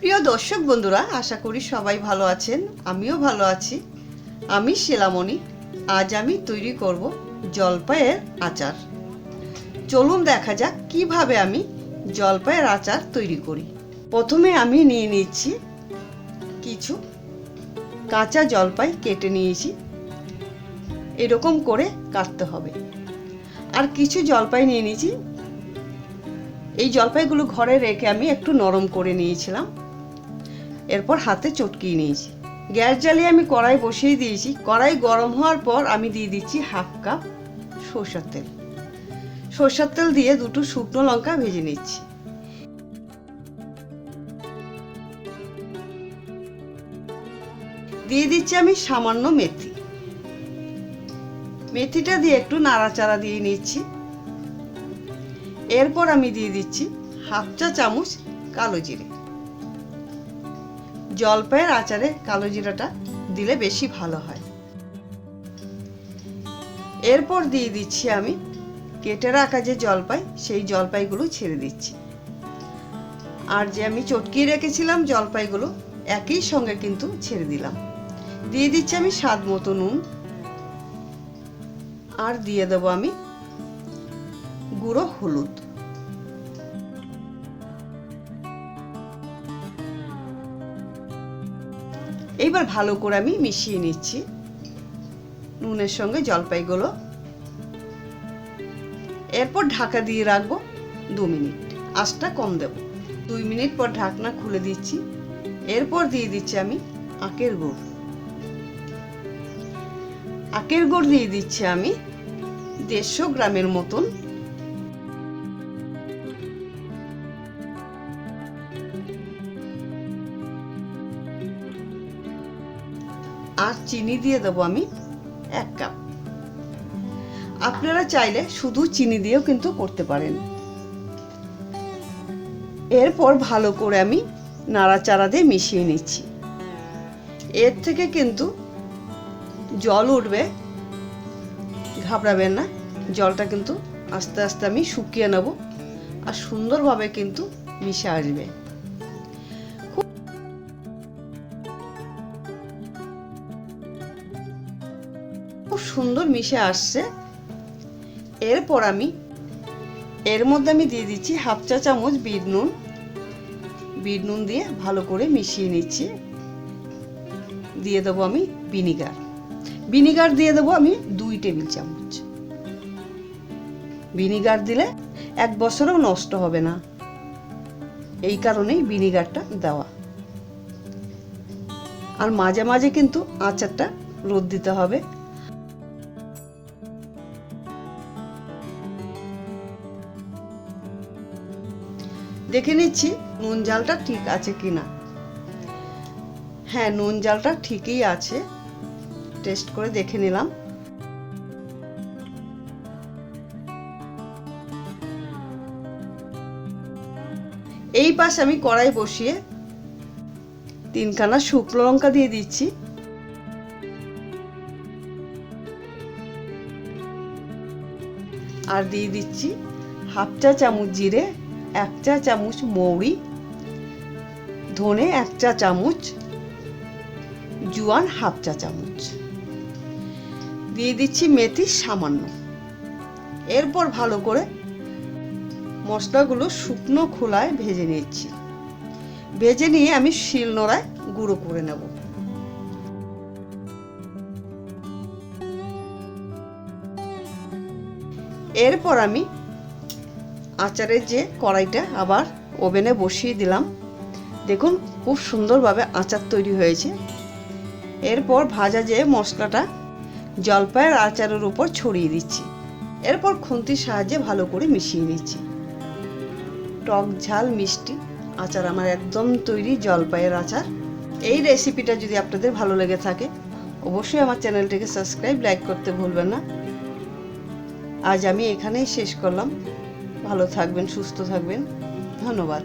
প্রিয় দর্শক বন্ধুরা, আশা করি সবাই ভালো আছেন। আমিও ভালো আছি। আমি শিলামনি। আজ আমি তৈরি করব জলপাইয়ের আচার। চলুন দেখা যাক কিভাবে আমি জলপাইয়ের আচার তৈরি করি। প্রথমে আমি নিয়ে নিচ্ছি কিছু কাঁচা জলপাই, কেটে নিয়েছি। এরকম করে কাটতে হবে। আর কিছু জলপাই নিয়ে নিয়েছি। এই জলপাইগুলো ঘরে রেখে আমি একটু নরম করে নিয়েছিলাম। এরপর হাতে চটকিয়ে নিয়েছি। গ্যাস জ্বালিয়ে আমি কড়াই বসিয়ে দিয়েছি। কড়াই গরম হওয়ার পর আমি দিয়ে দিচ্ছি হাফ কাপ সরষের তেল। সরষের তেল দিয়ে দুটো শুকনো লঙ্কা ভেজে নিচ্ছি। দিয়ে দিচ্ছি আমি সামান্য মেথি। মেথিটা দিয়ে একটু নাড়াচাড়া দিয়ে নিচ্ছি। এরপর আমি দিয়ে দিচ্ছি হাফ চা চামচ কালো জিরে। জলপাইয়ের আচারে কালো জিরাটা দিলে বেশি ভালো হয়। এরপর দিয়ে দিচ্ছি আমি কেটে রাখা যে জলপাই, সেই জলপাইগুলো ছেড়ে দিচ্ছি। আর যে আমি চটকিয়ে রেখেছিলাম জলপাইগুলো একই সঙ্গে কিন্তু ছেড়ে দিলাম। দিয়ে দিচ্ছি আমি স্বাদ মতো নুন। আর দিয়ে দেবো আমি গুঁড়ো হলুদ। এইবার ভালো করে আমি মিশিয়ে নিচ্ছি নুনের সঙ্গে জলপাইগুলো। এরপর ঢাকা দিয়ে রাখবো 2 মিনিট। আঁচটা কম দেব। 2 মিনিট পর ঢাকনা খুলে দিচ্ছি। এরপর দিয়ে দিচ্ছি আমি আখের গুড়। আখের গুড় দিয়ে দিচ্ছি আমি 150 গ্রামের মতন। আর চিনি দিয়ে দেবো আমি 1 কাপ। আপনারা চাইলে শুধু চিনি দিয়েও কিন্তু করতে পারেন। এরপর ভালো করে আমি নাড়াচাড়া দিয়ে মিশিয়ে নিচ্ছি। এর থেকে কিন্তু জল উঠবে, ঘাবড়াবেন না। জলটা কিন্তু আস্তে আস্তে আমি শুকিয়ে নেব। আর সুন্দরভাবে কিন্তু মিশে আসবে। খুব সুন্দর মিশে আসছে। এরপর আমি এর মধ্যে আমি দিয়ে দিচ্ছি হাফ চা চামচ বিট নুন। বিট নুন দিয়ে ভালো করে মিশিয়ে নিচ্ছি। দিয়ে দেবো আমি ভিনিগার। ভিনিগার দিয়ে দেবো আমি 2 টেবিল চামচ। ভিনিগার দিলে 1 বছরও নষ্ট হবে না, এই কারণেই ভিনিগারটা দেওয়া। আর মাঝে মাঝে কিন্তু আচারটা রোদ দিতে হবে। দেখে নিচ্ছি নুন ঝালটা ঠিক আছে কিনা। হ্যাঁ, নুন ঝালটা ঠিকই আছে। টেস্ট করে দেখে নিলাম। এই পাশে আমি কড়াই বসিয়ে 3খানা শুকনো লঙ্কা দিয়ে দিচ্ছি। আর দিয়ে দিচ্ছি হাফ চা চামচ জিরে, 1 চা চামচ মৌরি, ধনে 1 চা চামচ, জোয়ান হাফ চা চামচ। দিয়ে দিচ্ছি মেথি সামান্য। এরপর ভালো করে মশলাগুলো শুকনো খোলায় ভেজে নিচ্ছি। ভেজে নিয়ে আমি শিলনোড়ায় গুঁড়ো করে নেব। এরপর আমি আচারের যে কড়াইটা আবার ওভেনে বসিয়ে দিলাম। দেখুন খুব সুন্দরভাবে আচার তৈরি হয়েছে। এরপর ভাজা যে মশলাটা জলপাইয়ের আচারের উপর ছড়িয়ে দিচ্ছি। এরপর খুন্তির সাহায্যে ভালো করে মিশিয়ে নিচ্ছি। টক ঝাল মিষ্টি আচার আমার একদম তৈরি, জলপাইয়ের আচার। এই রেসিপিটা যদি আপনাদের ভালো লেগে থাকে অবশ্যই আমার চ্যানেলটিকে সাবস্ক্রাইব, লাইক করতে ভুলবেন না। আজ আমি এখানেই শেষ করলাম। ভালো থাকবেন, সুস্থ থাকবেন। ধন্যবাদ।